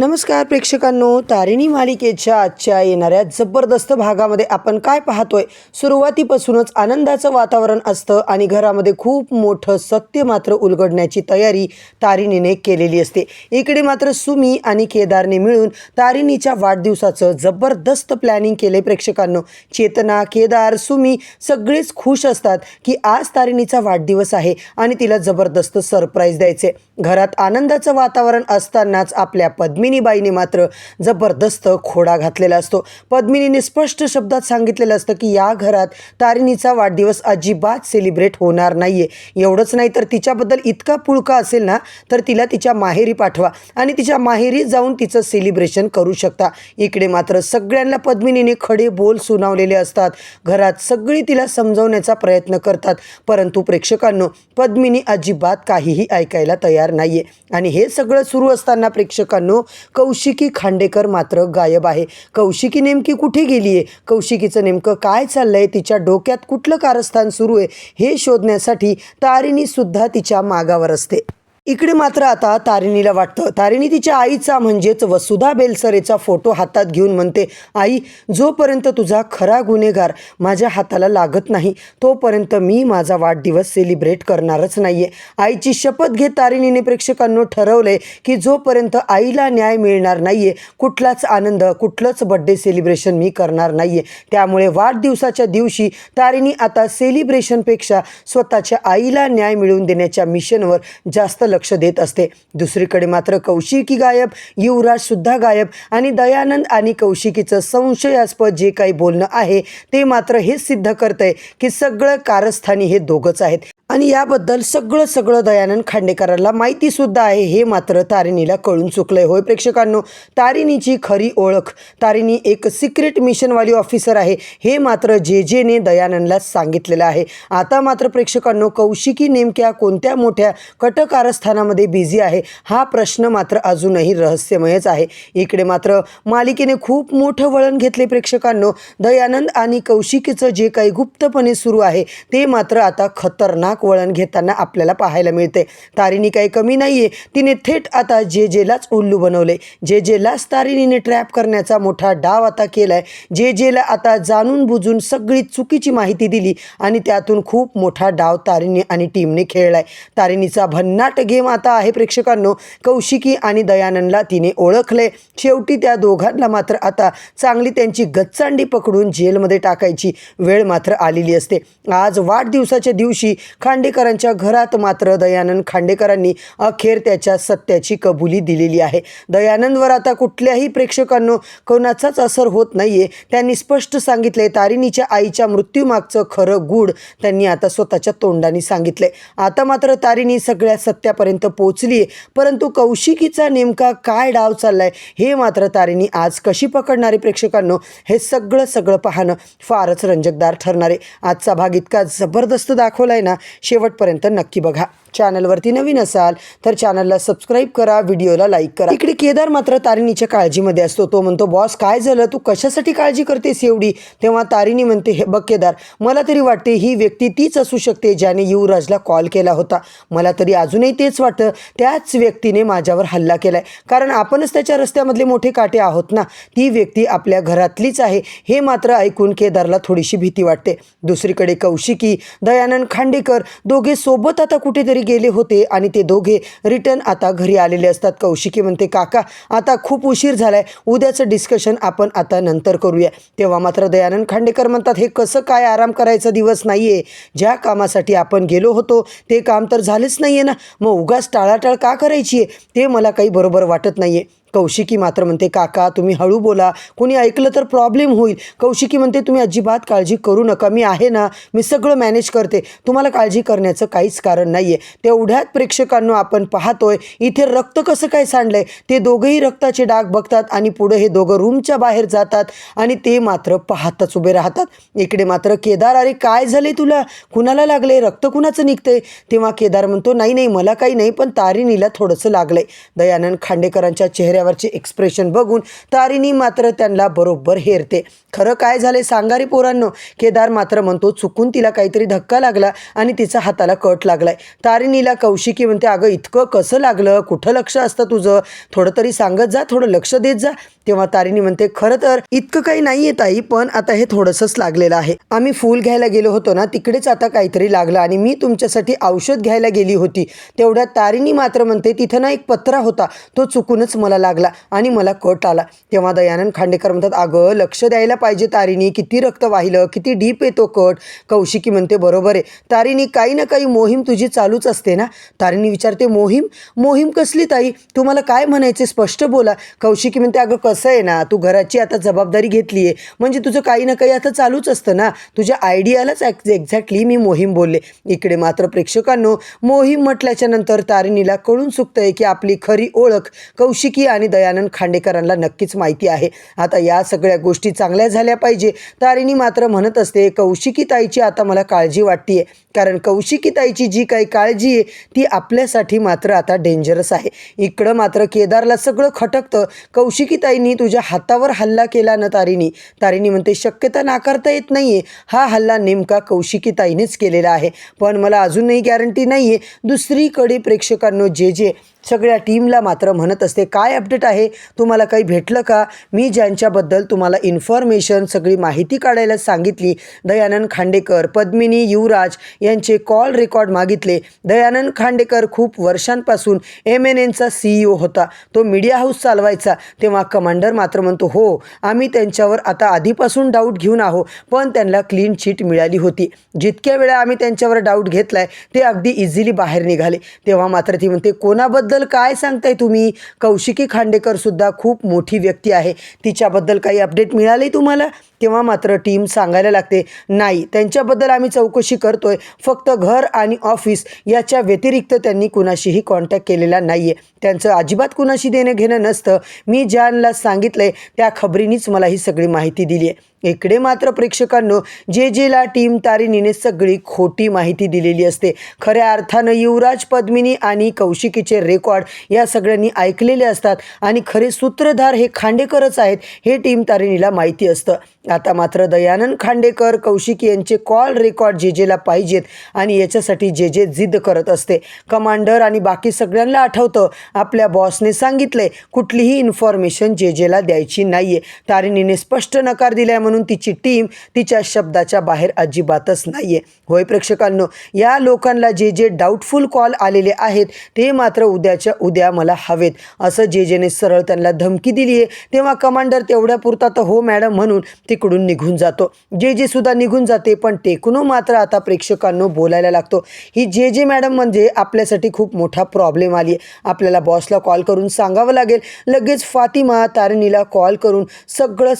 नमस्कार प्रेक्षकांनो, तारिणी मालिकेच्या आजच्या येणाऱ्या जबरदस्त भागामध्ये आपण काय पाहतोय? सुरुवातीपासूनच आनंदाचं वातावरण असतं आणि घरामध्ये खूप मोठं सत्य मात्र उलगडण्याची तयारी तारिणीने केलेली असते. इकडे मात्र सुमी आणि केदारने मिळून तारिणीच्या वाढदिवसाचं जबरदस्त प्लॅनिंग केले. प्रेक्षकांनो, चेतना, केदार, सुमी सगळेच खुश असतात की आज तारिणीचा वाढदिवस आहे आणि तिला जबरदस्त सरप्राईज द्यायचे. घरात आनंदाचं वातावरण असतानाच आपल्या पद्मिनीबाईने मात्र जबरदस्त खोडा घातलेला असतो. पद्मिनीने स्पष्ट शब्दात सांगितलेलं असतं की या घरात तारिणीचा वाढदिवस अजिबात सेलिब्रेट होणार नाहीये. एवढंच नाही तर तिच्याबद्दल इतका पुळका असेल ना तर तिला तिच्या माहेरी पाठवा आणि तिच्या माहेरी जाऊन तिचं सेलिब्रेशन करू शकता. इकडे मात्र सगळ्यांना पद्मिनीने खडे बोल सुनावलेले असतात. घरात सगळी तिला समजवण्याचा प्रयत्न करतात, परंतु प्रेक्षकांनो, पद्मिनी अजिबात काहीही ऐकायला तयार नाहीये. आणि हे सगळं सुरू असताना प्रेक्षकांनो, कौशिकी खांडेकर मात्र गायब आहे. कौशिकी नेमकी कुठे गेली आहे? कौशिकीचं नेमकं काय चाललंय? तिच्या डोक्यात कुठलं कारस्थान सुरू आहे हे शोधण्यासाठी तारिणी सुद्धा तिच्या मागावर असते. इकडे मात्र आता तारिणीला वाटतं, तारिणी तिच्या आईचा म्हणजेच वसुधा बेलसरेचा फोटो हातात घेऊन म्हणते, आई, जोपर्यंत तुझा खरा गुन्हेगार माझ्या हाताला लागत नाही तोपर्यंत मी माझा वाढदिवस सेलिब्रेट करणारच नाहीये. आईची शपथ घेत तारिणीने प्रेक्षकांनो ठरवलंय की जोपर्यंत आईला न्याय मिळणार नाहीये कुठलाच आनंद, कुठलंच बड्डे सेलिब्रेशन मी करणार नाहीये. त्यामुळे वाढदिवसाच्या दिवशी तारिणी आता सेलिब्रेशनपेक्षा स्वतःच्या आईला न्याय मिळवून देण्याच्या मिशनवर जास्त लक्ष देत असते. दुसरीकडे मात्र कौशिकी गायब, युवराज सुद्धा गायब आणि दयानंद आणि कौशिकीचं संशयास्पद जे काही बोलणं आहे ते मात्र हेच सिद्ध करतंय की सगळं कारस्थानी हे दोघंच आहेत आणि याबद्दल सगळं दयानंद खांडेकरांना माहिती सुद्धा आहे. हे मात्र तारिणीला कळून चुकलंय. होय प्रेक्षकांनो, तारिणीची खरी ओळख, तारिणी एक सिक्रेट मिशनवाली ऑफिसर आहे हे मात्र जेने दयानंदला सांगितलेलं आहे. आता मात्र प्रेक्षकांनो, कौशिकी नेमक्या कोणत्या मोठ्या कटकारस्थानामध्ये बिझी आहे हा प्रश्न मात्र अजूनही रहस्यमयच आहे. इकडे मात्र मालिकेने खूप मोठं वळण घेतले. प्रेक्षकांनो, दयानंद आणि कौशिकीचं जे काही गुप्तपणे सुरू आहे ते मात्र आता खतरनाक वळण घेताना आपल्याला पाहायला मिळते. तारिणी काही कमी नाहीये, तिने थेट आता जेलाच उल्लू बनवले. जेलाच तारिणीने ट्रॅप करण्याचा मोठा डाव आता केलाय. जेला आता जाणून बुजून सगळी चुकीची माहिती दिली आणि त्यातून खूप मोठा डाव तारिणी आणि टीमने खेळलाय. तारिणीचा भन्नाट गेम आता आहे प्रेक्षकांनो. कौशिकी आणि दयानंदला तिने ओळखले. शेवटी त्या दोघांना मात्र आता चांगली त्यांची गच्चांडी पकडून जेलमध्ये टाकायची वेळ मात्र आलेली असते. आज वाढदिवसाच्या दिवशी खांडेकरांच्या घरात मात्र दयानंद खांडेकरांनी अखेर त्याच्या सत्याची कबुली दिलेली आहे. दयानंदवर आता कुठल्याही प्रेक्षकांनो कोणाचाच असर होत नाहीये. त्यांनी स्पष्ट सांगितले, तारिणीच्या आईच्या मृत्यूमागचं खरं गूढ त्यांनी आता स्वतःच्या तोंडाने सांगितले. आता मात्र तारिणी सगळ्या सत्यापर्यंत पोहोचली आहे, परंतु कौशिकीचा नेमका काय डाव चाललाय हे मात्र तारिणी आज कशी पकडणारे प्रेक्षकांनो, हे सगळं पाहणं फारच रंजकदार ठरणारे. आजचा भाग इतका जबरदस्त दाखवलाय ना, शेवटपर्यंत नक्की बघा. चॅनलवरती नवीन असाल तर चॅनलला सबस्क्राईब करा, व्हिडिओला लाईक करा. इकडे केदार मात्र तारिणीच्या काळजीमध्ये असतो. तो म्हणतो, बॉस काय झालं, तू कशासाठी काळजी करतेस एवढी? तेव्हा तारिणी म्हणते, हे बघ केदार, मला तरी वाटते ही व्यक्ती तीच असू शकते ज्याने युवराजला कॉल केला होता. मला तरी अजूनही तेच वाटतं, त्याच व्यक्तीने माझ्यावर हल्ला केलाय, कारण आपणच त्याच्या रस्त्यामधले मोठे काटे आहोत ना. ती व्यक्ती आपल्या घरातलीच आहे. हे मात्र ऐकून केदारला थोडीशी भीती वाटते. दुसरीकडे कौशिकी, दयानंद खांडेकर दोघे सोबत आता कुठेतरी गेले होते आणि ते दोघे रिटर्न आता घरी आलेले असतात. कौशिकी म्हणते, काका आता खूप उशीर झालाय, उद्याचं डिस्कशन आपण आता नंतर करूया. तेव्हा मात्र दयानंद खांडेकर म्हणतात, हे कसं काय आराम करायचा दिवस नाहीये? ज्या कामासाठी आपण गेलो होतो ते काम तर झालेच नाहीये ना, मग उगाच टाळाटाळ का करायची आहे? ते मला काही बरोबर वाटत नाहीये. कौशिकी मात्र म्हणते, काका तुम्ही हळू बोला, कोणी ऐकलं तर प्रॉब्लेम होईल. कौशिकी म्हणते, तुम्ही अजिबात काळजी करू नका, मी आहे ना, मी सगळं मॅनेज करते, तुम्हाला काळजी करण्याचं काहीच कारण नाहीये. तेवढ्यात प्रेक्षकांनो आपण पाहतोय इथे रक्त कसं काय सांडलंय. ते दोघंही रक्ताचे डाग बघतात आणि पुढे हे दोघं रूमच्या बाहेर जातात आणि ते मात्र पाहतच उभे राहतात. इकडे मात्र केदार, अरे काय झाले तुला, कुणाला लागले, रक्त कुणाचं निघतंय? तेव्हा केदार म्हणतो, नाही मला काही नाही, पण तारिणीला थोडंसं लागलंय. दयानंद खांडेकरांच्या चेहऱ्यावर चेहऱ्यावरचे एक्सप्रेशन बघून तारिणी मात्र त्यांना बरोबर हेरते. खरं काय झाले सांगा रे पोरांनो. केदार मात्र म्हणतो चुकून तिला काहीतरी धक्का लागला आणि तिचा हाताला कट लागलाय. तारिणीला कौशिकी म्हणते अगं इतकं कसं लागलं, कुठं लक्ष असतं तुझं, थोडं तरी सांगत जा, थोडं लक्ष देत जा. तेव्हा तारिणी म्हणते खरं तर इतकं काही नाहीये ताई, पण आता हे थोडंसंच लागलेलं आहे. आम्ही फूल घ्यायला गेलो होतो ना, तिकडेच आता काहीतरी लागलं आणि मी तुमच्यासाठी औषध घ्यायला गेली होती. तेवढ्यात तारिणी मात्र म्हणते तिथं ना एक पत्रा होता, तो चुकूनच मला लागला आणि मला कट आला. तेव्हा दयानंद खांडेकर म्हणतात अगं लक्ष द्यायला पाहिजे तारिणी, किती रक्त वाहिलं, किती डीप येतो कट. कौशिकी म्हणते बरोबर आहे तारिणी, काही ना काही मोहीम तुझी चालूच असते ना. तारिणी विचारते मोहीम? मोहीम कसली ताई, तुम्हाला काय म्हणायचे स्पष्ट बोला. कौशिकी म्हणते अगं कसं आहे ना, तू घराची आता जबाबदारी घेतली आहे म्हणजे तुझं काही ना काही आता चालूच असतं ना. तुझ्या आयडियालाच एक्झॅक्टली मी मोहीम बोलले. इकडे मात्र प्रेक्षकांनो मोहीम म्हटल्याच्या नंतर तारिणीला कळून चुकतंय की आपली खरी ओळख कौशिकी आणि दयानंद खांडेकरांना नक्कीच माहिती आहे. आता या सगळ्या गोष्टी चांगल्या झाल्या पाहिजे. तारिणी मात्र म्हणत असते कौशिकी ताईची आता मला काळजी वाटते, कारण कौशिकी ताईची जी काही काळजी आहे ती आपल्यासाठी मात्र आता डेंजरस आहे. इकडं मात्र केदारला सगळं खटकतं. कौशिकी ताईंनी तुझ्या हातावर हल्ला केला ना तारिणी. तारिणी म्हणते शक्यता नाकारता येत नाहीये, हा हल्ला नेमका कौशिकी ताईनेच केलेला आहे, पण मला अजूनही गॅरंटी नाहीये. दुसरीकडे प्रेक्षकांनो जे सगळ्या टीमला मात्र म्हणत असते काय अपडेट आहे, तुम्हाला काही भेटलं का? मी ज्यांच्याबद्दल तुम्हाला इन्फॉर्मेशन सगळी माहिती काढायला सांगितली, दयानंद खांडेकर, पद्मिनी, युवराज यांचे कॉल रेकॉर्ड मागितले. दयानंद खांडेकर खूप वर्षांपासून MNNचा CEO होता, तो मीडिया हाऊस चालवायचा. तेव्हा कमांडर मात्र म्हणतो हो आम्ही त्यांच्यावर आता आधीपासून डाऊट घेऊन आहो, पण त्यांना क्लीन चिट मिळाली होती. जितक्या वेळा आम्ही त्यांच्यावर डाऊट घेतलाय ते अगदी इझिली बाहेर निघाले. तेव्हा मात्र ती म्हणते कोणाबद्दल काय सांगताय तुम्ही? कौशिकी खांडेकर सुद्धा खूप मोठी व्यक्ती आहे, तिच्याबद्दल काही अपडेट मिळाले तुम्हाला? तेव्हा मात्र टीम सांगायला लागते नाही, त्यांच्याबद्दल आम्ही चौकशी करतोय, फक्त घर आणि ऑफिस याच्या व्यतिरिक्त त्यांनी कुणाशीही कॉन्टॅक्ट केलेला नाहीये, त्यांचं अजिबात कुणाशी देणं घेणं नसतं. मी ज्यांना सांगितलंय त्या खबरीनीच मला ही सगळी माहिती दिली आहे. इकडे मात्र प्रेक्षकांनो जेला टीम तारिणीने सगळी खोटी माहिती दिलेली असते. खऱ्या अर्थानं युवराज, पद्मिनी आणि कौशिकीचे रेकॉर्ड या सगळ्यांनी ऐकलेले असतात आणि खरे सूत्रधार हे खांडेकरच आहेत हे टीम तारिणीला माहिती असतं. आता मात्र दयानंद खांडेकर, कौशिकी यांचे कॉल रेकॉर्ड जेला पाहिजेत आणि याच्यासाठी जे जिद्द करत असते. कमांडर आणि बाकी सगळ्यांना आठवतं आपल्या बॉसने सांगितलंय कुठलीही इन्फॉर्मेशन जेला द्यायची नाहीये. तारिणीने स्पष्ट नकार दिलाय म्हणून तिची टीम तिच्या शब्दाच्या बाहेर अजिबातच नाहीये. होय प्रेक्षकांनो, या लोकांना जे डाऊटफुल कॉल आलेले आहेत ते मात्र उद्याच्या उद्या मला हवेत असं जेने सरळ त्यांना धमकी दिली आहे. तेव्हा कमांडर तेवढ्यापुरता तर हो मॅडम म्हणून तिकडून निघून जातो. जे सुद्धा निघून जाते, पण टेकनो मात्र आता प्रेक्षकांनो बोलायला लागतो. ही जे मॅडम म्हणजे आपल्यासाठी खूप मोठा प्रॉब्लेम आली आहे, आपल्याला बॉसला कॉल करून सांगावं लागेल. लगेच फातिमा तारिणीला कॉल करून सगळं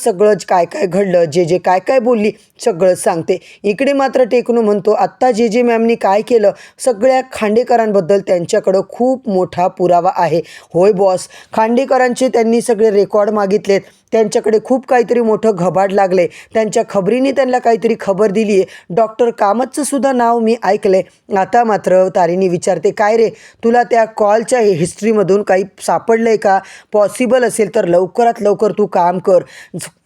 काय घडलं, जे काय बोलली सगळं सांगते. इकडे मात्र टेकनो म्हणतो आत्ता जे मॅमनी काय केलं, सगळ्या खांडेकरांबद्दल त्यांच्याकडं खूप मोठा पुरावा आहे. होय बॉस, खांडेकरांचे त्यांनी सगळे रेकॉर्ड मागितलेत, त्यांच्याकडे खूप काहीतरी मोठं घबाड लागले, त्यांच्या खबरीने त्यांना काहीतरी खबर दिली आहे. डॉक्टर कामतचं सुद्धा नाव मी ऐकलंय. आता मात्र तारिणी विचारते काय रे, तुला त्या कॉलच्या हिस्ट्रीमधून काही सापडलंय का? पॉसिबल असेल तर लवकरात लवकर तू काम कर.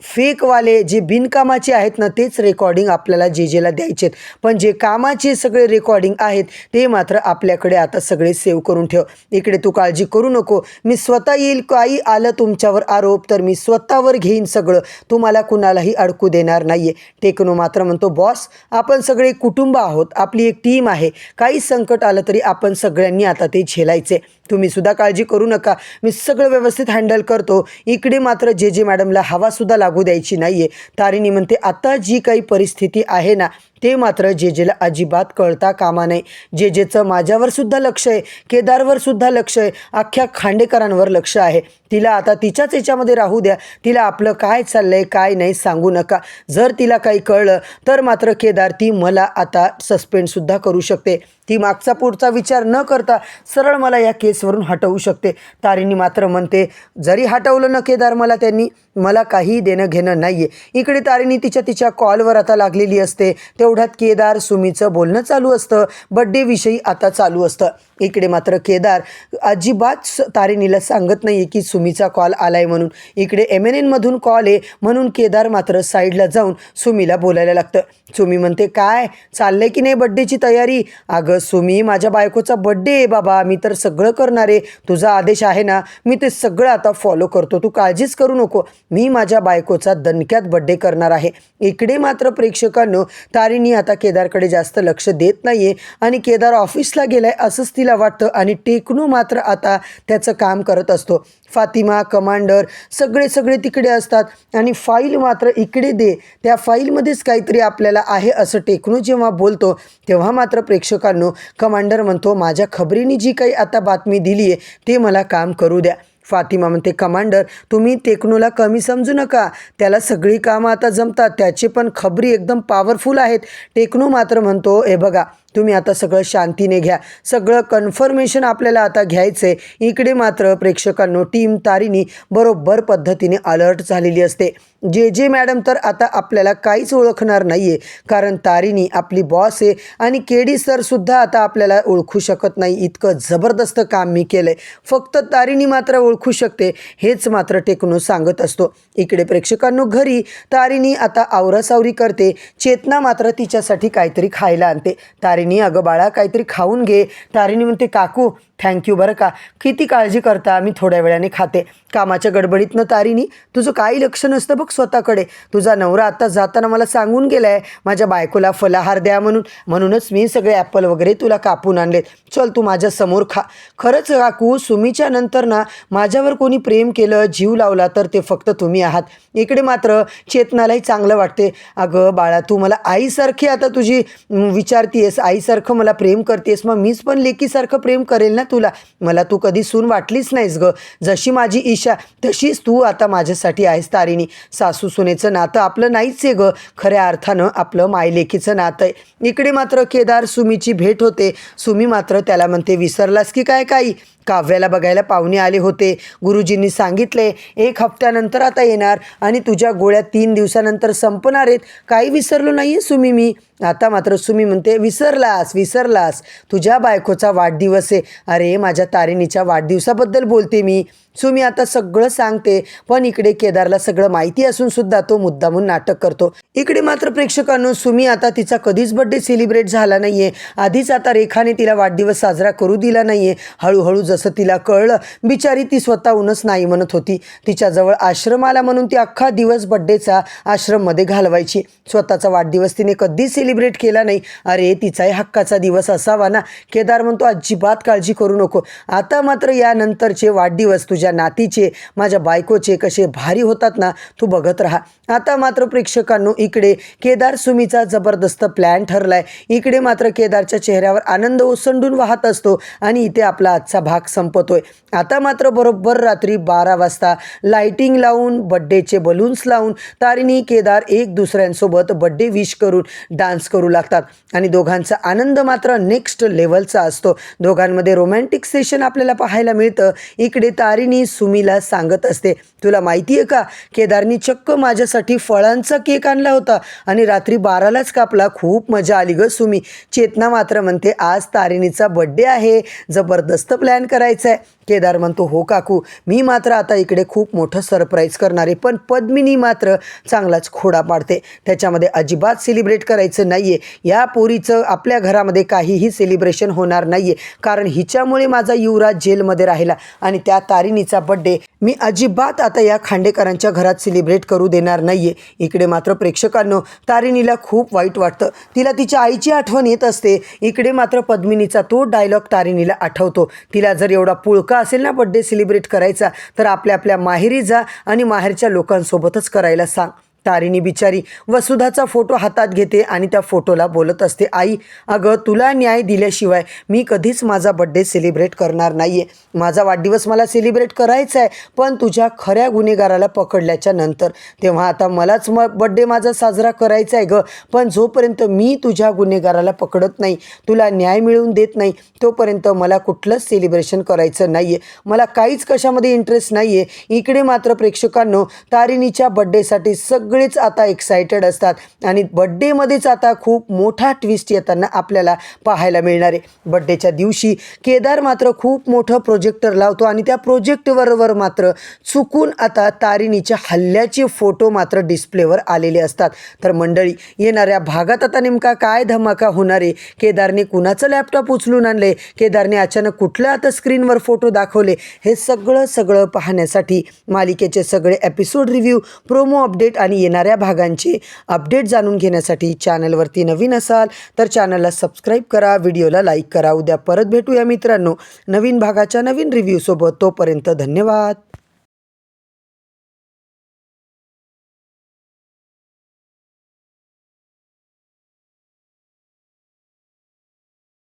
फेकवाले जे बिनकामाचे आहेत ना तेच रेकॉर्डिंग आपल्याला जेला द्यायचेत, पण जे कामाचे सगळे रेकॉर्डिंग आहेत ते मात्र आपल्याकडे आता सगळे सेव्ह करून ठेव. इकडे तू काळजी करू नको, मी स्वतः येईल, काही आलं तुमच्यावर आरोप तर मी स्वतःवर घेईन सगळं, तुम्हाला कुणालाही अडकू देणार नाहीये. टेकनो मात्र म्हणतो बॉस, आपण सगळे कुटुंब आहोत, आपली एक टीम आहे, काही संकट आलं तरी आपण सगळ्यांनी आता ते झेलायचे, तुम्ही सुद्धा काळजी करू नका, मी सगळं व्यवस्थित हँडल करतो. इकडे मात्र जे मॅडमला हवा सुद्धा लागू द्यायची नाहीये. तारिणी म्हणते आता जी काही परिस्थिती आहे ना ते मात्र जेला अजिबात कळता कामा नये. जेचं माझ्यावर सुद्धा लक्ष आहे, केदारवर सुद्धा लक्ष आहे, अख्ख्या खांडेकरांवर लक्ष आहे. तिला आता तिच्याच याच्यामध्ये राहू द्या, तिला आपलं काय चाललंय काय नाही सांगू नका. जर तिला काही कळलं तर मात्र केदार ती मला आता सस्पेंडसुद्धा करू शकते, ती मागचा पुढचा विचार न करता सरळ मला या केसवरून हटवू शकते. तारिणी मात्र म्हणते जरी हटवलं न केदार मला, त्यांनी मला काही देणं घेणं नाहीये. इकडे तारिणी तिच्या कॉलवर आता लागलेली असते. तेवढ्यात केदार सुमीचं बोलणं चालू असतं, बड्डेविषयी आता चालू असतं. इकडे मात्र केदार अजिबात तारिणीला सांगत नाही आहे की सुमीचा कॉल आला आहे म्हणून. इकडे MNNमधून कॉल आहे म्हणून केदार मात्र साईडला जाऊन सुमीला बोलायला लागतं. सुमी म्हणते, काय चाललंय की नाही बड्डेची तयारी? अगं सुमी, माझ्या बायकोचा बड्डे आहे बाबा, मी तर सगळं करणार आहे. तुझा आदेश आहे ना, मी ते सगळं आता फॉलो करतो, तू काळजीच करू नको. मी माझ्या बायकोचा दणक्यात बड्डे करणार आहे. इकडे मात्र प्रेक्षकांनो, तारिणी आता केदारकडे जास्त लक्ष देत नाही आहे आणि केदार ऑफिसला गेलाय असंच तिला वाटतं आणि टेकनू मात्र आता त्याचं काम करत असतो. फातिमा, कमांडर सगळे तिकडे असतात आणि फाईल मात्र इकडे दे, त्या फाईलमध्येच काहीतरी आपल्याला आहे असं टेकनू जेव्हा बोलतो तेव्हा मात्र प्रेक्षकांनो कमांडर म्हणतो, माझ्या खबरीने जी काही आता बातमी दिली आहे ते मला काम करू द्या. फातिमा म्हणते, कमांडर तुम्ही टेकनूला कमी समजू नका, त्याला सगळी कामं आता जमतात, त्याचे पण खबरी एकदम पॉवरफुल आहेत. टेकनू मात्र म्हणतो, हे बघा तुम्ही आता सगळं शांतीने घ्या, सगळं कन्फर्मेशन आपल्याला आता घ्यायचं आहे. इकडे मात्र प्रेक्षकांनो टीम तारिणी बरोबर पद्धतीने अलर्ट झालेली असते. जे मॅडम तर आता आपल्याला काहीच ओळखणार नाही आहे, कारण तारिणी आपली बॉस आहे आणि KD सरसुद्धा आता आपल्याला ओळखू शकत नाही, इतकं जबरदस्त काम मी केलं आहे. फक्त तारिणी मात्र ओळखू शकते, हेच मात्र टेकनू सांगत असतो. इकडे प्रेक्षकांनो घरी तारिणी आता आवरासावरी करते. चेतना मात्र तिच्यासाठी काहीतरी खायला आणते. तारिणी, अगं बाळा काहीतरी खाऊन घे. तारिणी म्हणते, काकू थँक्यू बरं का, किती काळजी करता, मी थोड्या वेळाने खाते. कामाच्या गडबडीतनं तारिणी तुझं काही लक्ष नसतं बघ स्वतःकडे. तुझा नवरा आता जाताना मला सांगून गेलाय माझ्या बायकोला फलाहार द्या म्हणूनच मी सगळे ॲपल वगैरे तुला कापून आणलेत, चल तू माझ्या समोर खा. खरंच काकू, सुमीच्या नंतर ना माझ्यावर कोणी प्रेम केलं, जीव लावला तर ते फक्त तुम्ही आहात. इकडे मात्र चेतनालाही चांगलं वाटते. अगं बाळा, तू मला आईसारखी आता तुझी विचारतीयस, आईसारखं मला प्रेम करतेस, मग मीच पण लेकीसारखं प्रेम करेल ना तुला. मला तू कधी सून वाटलीच नाहीस गं, जशी माझी ईशा तशीच तू आता माझ्यासाठी आहेस तारिणी. सासू सुनेचं नातं आपलं नाहीच आहे गं, खऱ्या अर्थानं आपलं मायलेकीचं नातं आहे. इकडे मात्र केदार सुमीची भेट होते. सुमी मात्र त्याला म्हणते, विसरलास की काय काही? काव्याला बघायला पाहुणे आले होते, गुरुजींनी सांगितले 1 हफ्त्यानंतर आता येणार आणि तुझ्या गोळ्या 3 दिवसानंतर संपणार आहेत. काही विसरलो नाही आहे सुमी मी. आता मात्र सुमी म्हणते, विसरलास, तुझ्या बायकोचा वाढदिवस आहे. अरे माझ्या तारिणीच्या वाढदिवसाबद्दल बोलते मी. सुमी आता सगळं सांगते, पण इकडे केदारला सगळं माहिती असून सुद्धा तो मुद्दामून नाटक करतो. इकडे मात्र प्रेक्षकांनो, सुमी आता तिचा कधीच बड्डे सेलिब्रेट झाला नाही आहे. आधीच आता रेखाने तिला वाढदिवस साजरा करू दिला नाही आहे. हळूहळू जसं तिला कळलं, बिचारी ती स्वतःहूनच नाही म्हणत होती. तिच्याजवळ आश्रम आला म्हणून ती अख्खा दिवस बड्डेचा आश्रममध्ये घालवायची. स्वतःचा वाढदिवस तिने कधीच सेलिब्रेट केला नाही. अरे तिचाही हक्काचा दिवस असावा ना. केदार म्हणतो, अजिबात काळजी करू नको, आता मात्र यानंतरचे वाढदिवस तुझ्या नातीचे, माझ्या बायकोचे कसे भारी होतात ना, तू बघत राहा. आता मात्र प्रेक्षकांनो, इकडे केदार सुमीचा जबरदस्त प्लॅन ठरलाय. इकडे मात्र केदारच्या चेहऱ्यावर आनंद ओसंडून वाहत असतो आणि इथे आपला आजचा भाग संपतोय. आता मात्र बरोबर रात्री 12 वाजता लाइटिंग लावून, बड्डेचे बलून्स लावून तारिणी केदार एक दुसऱ्यांसोबत बड्डे विश करून डान्स करू लागतात आणि दोघांचा आनंद मात्र नेक्स्ट लेवलचा असतो. दोघांमध्ये रोमॅन्टिक सेशन आपल्याला पाहायला मिळतं. इकडे तारिणी सुमीला सांगत असते, तुला माहिती आहे का, केदारनी चक्क माझ्यासाठी फळांचा केक आणला होता आणि रात्री 12लाच कापला. खूप मजा आली ग सुमी. चेतना मात्र म्हणते, आज तारिणीचा बड्डे आहे, जबरदस्त प्लॅन करायचा आहे. केदार म्हणतो, हो काकू, मी मात्र आता इकडे खूप मोठं सरप्राईज करणार आहे, पण पद्मिनी मात्र चांगलाच खोडा पाडते. त्याच्यामध्ये अजिबात सेलिब्रेट करायचं नाही आहे. या पोरीचं आपल्या घरामध्ये काहीही सेलिब्रेशन होणार नाही आहे, कारण हिच्यामुळे माझा युवराज जेलमध्ये राहिला आणि त्या तारिणीचा बड्डे मी अजिबात आता या खांडेकरांच्या घरात सेलिब्रेट करू देणार नाही आहे. इकडे मात्र प्रेक्षकांनो, तारिणीला खूप वाईट वाटतं. तिला तिच्या आईची आठवण येत असते. इकडे मात्र पद्मिनीचा तो डायलॉग तारिणीला आठवतो. तिला जर एवढा पुळका असेल ना बड्डे सेलिब्रेट करायचा, तर आपल्या माहेरी जा आणि माहेरच्या लोकांसोबतच करायला सांग. तारिणी बिचारी वसुधाचा फोटो हातात घेते आणि त्या फोटोला बोलत असते, आई अगं, तुला न्याय दिल्याशिवाय मी कधीच माझा बड्डे सेलिब्रेट करणार नाही आहे. माझा वाढदिवस मला सेलिब्रेट करायचा आहे, पण तुझ्या खऱ्या गुन्हेगाराला पकडल्याच्या नंतर. तेव्हा आता मलाच बड्डे माझा साजरा करायचा आहे गं, पण जोपर्यंत मी तुझ्या गुन्हेगाराला पकडत नाही, तुला न्याय मिळवून देत नाही, तोपर्यंत मला कुठलंच सेलिब्रेशन करायचं नाही आहे. मला काहीच कशामध्ये इंटरेस्ट नाही आहे. इकडे मात्र प्रेक्षकांनो, तारिणीच्या बड्डेसाठी सगळे सगळेच आता एक्सायटेड असतात आणि बड्डेमध्येच आता खूप मोठा ट्विस्ट येताना आपल्याला पाहायला मिळणार आहे। बड्डेच्या दिवशी केदार मात्र खूप मोठं प्रोजेक्टर लावतो आणि त्या प्रोजेक्टरवर मात्र चुकून आता तारिणीच्या हल्ल्याचे फोटो मात्र डिस्प्लेवर आलेले असतात। तर मंडळी, येणाऱ्या भागात आता नेमका काय धमाका होणार आहे? केदारने कुणाचं लॅपटॉप उचलून आणले? केदारने अचानक कुठलं आता स्क्रीनवर फोटो दाखवले? हे सगळं पाहण्यासाठी मालिकेचे सगळे एपिसोड रिव्ह्यू, प्रोमो अपडेट आणि येणाऱ्या भागांचे अपडेट जाणून घेण्यासाठी चॅनलवरती नवीन असाल तर चॅनलला सबस्क्राईब करा, व्हिडिओला लाईक करा। उद्या परत भेटूया मित्रांनो नवीन भागाच्या नवीन रिव्ह्यूसोबत। तोपर्यंत धन्यवाद।